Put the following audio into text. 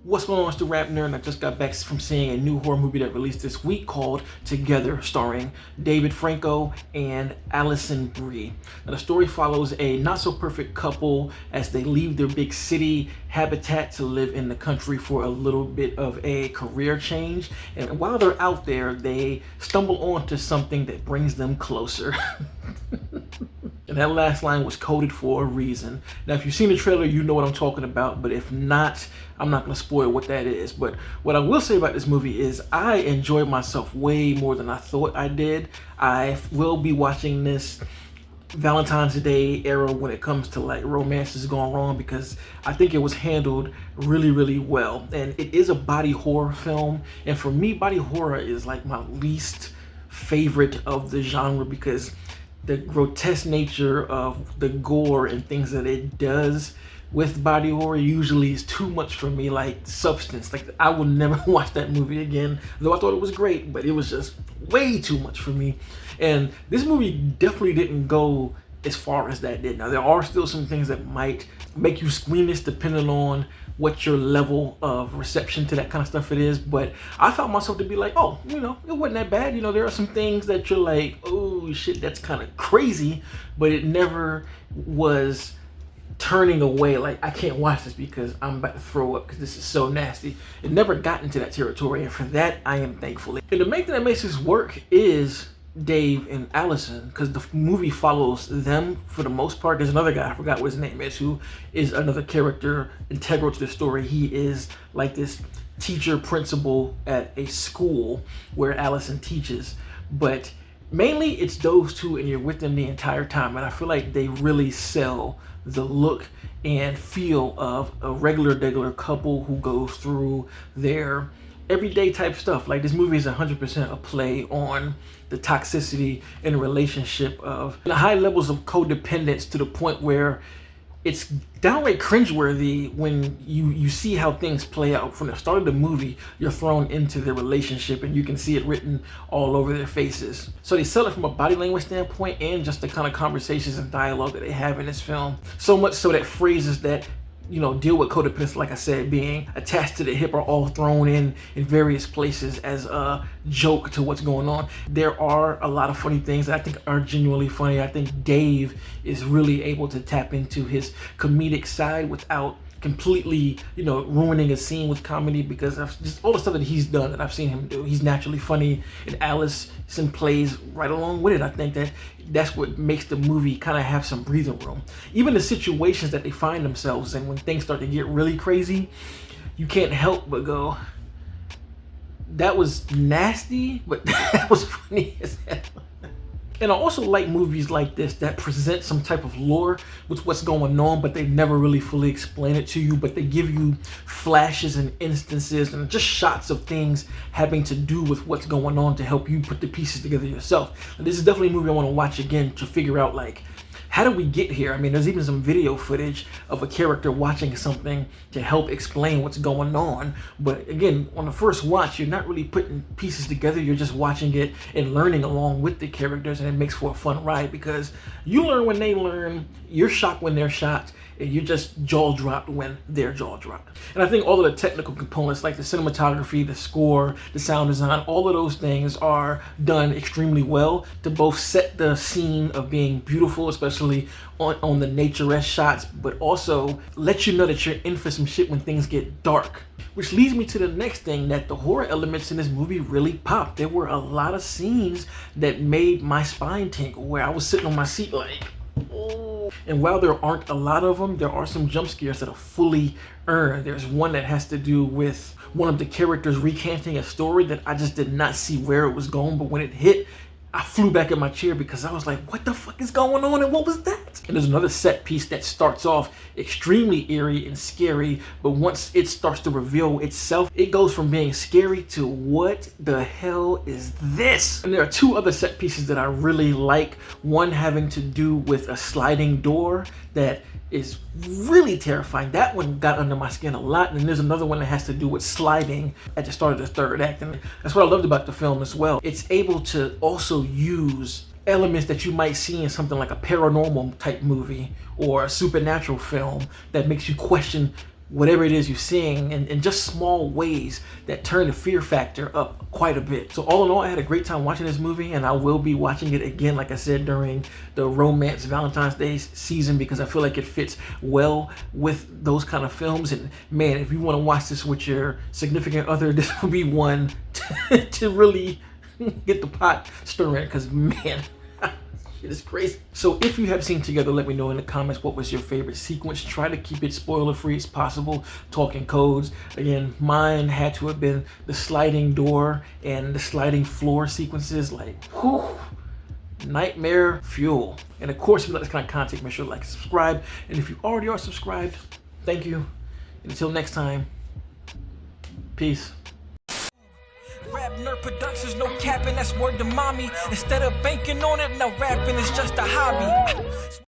What's going on? It's the RapNerd, and I just got back from seeing a new horror movie that released this week called Together, starring David Franco and Alison Brie. Now, the story follows a not-so-perfect couple as they leave their big city habitat to live in the country for a little bit of a career change. And while they're out there, they stumble onto something that brings them closer. And that last line was coded for a reason. Now, if you've seen the trailer, you know what I'm talking about, but if not, I'm not going to spoil what that is. But what I will say about this movie is I enjoyed myself way more than I thought I did. I will be watching this Valentine's Day era when it comes to like romances gone wrong, because I think it was handled really, really well. And it is a body horror film, and for me, body horror is like my least favorite of the genre, because the grotesque nature of the gore and things that it does with body horror usually is too much for me. Like Substance, like I will never watch that movie again, though I thought it was great, but it was just way too much for me. And this movie definitely didn't go as far as that did. Now, there are still some things that might make you squeamish depending on what your level of reception to that kind of stuff it is, but I found myself to be like, oh, you know, it wasn't that bad. You know, there are some things that you're like, oh shit, that's kind of crazy, but it never was turning away like, I can't watch this because I'm about to throw up because this is so nasty. It never got into that territory, and for that I am thankful. And the main thing that makes this work is Dave and Allison, because the movie follows them for the most part. There's another guy, I forgot what his name is, who is another character integral to the story. He is like this teacher principal at a school where Allison teaches, but mainly it's those two and you're with them the entire time. And I feel like they really sell the look and feel of a regular couple who goes through their everyday type stuff. Like, this movie is 100% a play on the toxicity in a relationship of the high levels of codependence, to the point where it's downright cringeworthy when you see how things play out. From the start of the movie, you're thrown into their relationship and you can see it written all over their faces. So they sell it from a body language standpoint and just the kind of conversations and dialogue that they have in this film. So much so that phrases that, you know, deal with codependency, like I said, being attached to the hip, are all thrown in various places as a joke to what's going on. There are a lot of funny things that I think are genuinely funny. I think Dave is really able to tap into his comedic side without completely, you know, ruining a scene with comedy, because of just all the stuff that he's done that I've seen him do. He's naturally funny, and Allison plays right along with it. I think that's what makes the movie kind of have some breathing room. Even the situations that they find themselves in when things start to get really crazy, you can't help but go, that was nasty, but that was funny as hell. And I also like movies like this that present some type of lore with what's going on, but they never really fully explain it to you, but they give you flashes and instances and just shots of things having to do with what's going on to help you put the pieces together yourself. And this is definitely a movie I want to watch again to figure out, like, how did we get here? I mean, there's even some video footage of a character watching something to help explain what's going on. But again, on the first watch, you're not really putting pieces together. You're just watching it and learning along with the characters, and it makes for a fun ride because you learn when they learn, you're shocked when they're shocked, and you're just jaw dropped when they're jaw dropped. And I think all of the technical components, like the cinematography, the score, the sound design, all of those things are done extremely well to both set the scene of being beautiful, especially on the nature-esque shots, but also let you know that you're in for some shit when things get dark. Which leads me to the next thing, that the horror elements in this movie really popped. There were a lot of scenes that made my spine tingle, where I was sitting on my seat like, oh. And while there aren't a lot of them, there are some jump scares that are fully earned. There's one that has to do with one of the characters recanting a story that I just did not see where it was going, but when it hit, I flew back in my chair because I was like, what the fuck is going on, and what was that? And there's another set piece that starts off extremely eerie and scary, but once it starts to reveal itself, it goes from being scary to what the hell is this? And there are two other set pieces that I really like. One having to do with a sliding door that is really terrifying. That one got under my skin a lot. And there's another one that has to do with sliding at the start of the third act. And that's what I loved about the film as well. It's able to also use elements that you might see in something like a paranormal type movie or a supernatural film that makes you question whatever it is you're seeing in just small ways that turn the fear factor up quite a bit. So all in all, I had a great time watching this movie, and I will be watching it again, like I said, during the romance Valentine's Day season, because I feel like it fits well with those kind of films. And man, if you want to watch this with your significant other, this will be one to really get the pot stirring, because man, it is crazy. So if you have seen Together, let me know in the comments what was your favorite sequence. Try to keep it spoiler free as possible, talking codes. Again, mine had to have been the sliding door and the sliding floor sequences. Like, whew, nightmare fuel. And of course, if you like this kind of content, make sure to like and subscribe. And if you already are subscribed, thank you. And until next time, peace. RapNerd Productions, no capping, that's word to mommy. Instead of banking on it, now rapping is just a hobby.